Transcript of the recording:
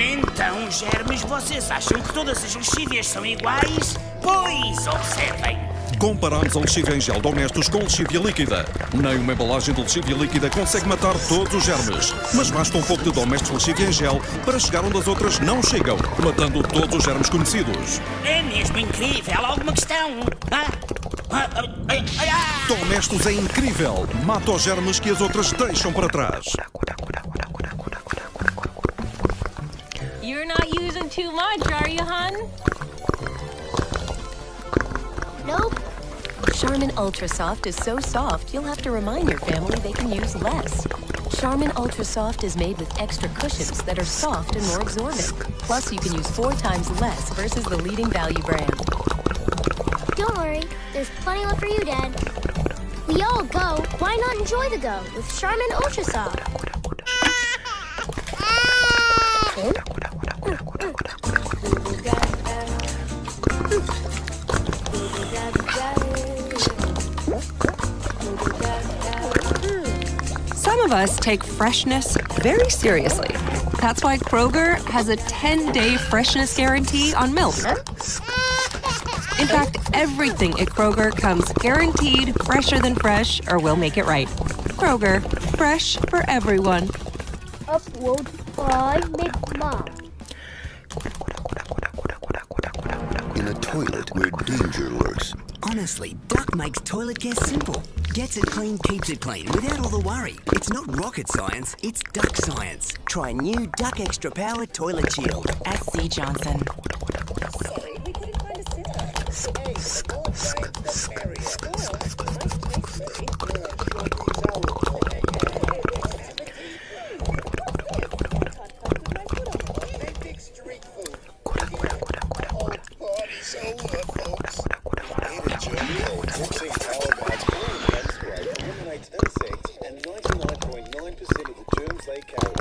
Então, germes, vocês acham que todas as lexívias são iguais? Pois, observem. Comparamos a lexívia em gel Domestos com lexívia líquida. Nem uma embalagem de lexívia líquida consegue matar todos os germes. Mas basta um pouco de Domestos lexívia em gel para chegar onde as outras não chegam, matando todos os germes conhecidos. É mesmo incrível. Alguma questão? Domestos é incrível. Mata os germes que as outras deixam para trás. You're not using too much, are you, hon? Nope. Charmin Ultra Soft is so soft, you'll have to remind your family they can use less. Charmin Ultra Soft is made with extra cushions that are soft and more absorbent. Plus, you can use 4 times less versus the leading value brand. Don't worry, there's plenty left for you, Dad. We all go. Why not enjoy the go with Charmin Ultra Soft? Some of us take freshness very seriously. That's why Kroger has a 10-day freshness guarantee on milk. In fact, everything at Kroger comes guaranteed fresher than fresh, or we'll make it right. Kroger, fresh for everyone. Upload by McMom. In a toilet where danger lurks. Honestly, Duck makes toilet care simple. Gets it clean, keeps it clean, without all the worry. It's not rocket science, it's duck science. Try new Duck Extra Power Toilet Shield. S.C. Johnson. Sorry, we couldn't find a scissor. Hey, the area. Authentic street food. Party's over, folks. Need a joke? Fixing power bats eliminates insects and 99.9% of the germs they carry.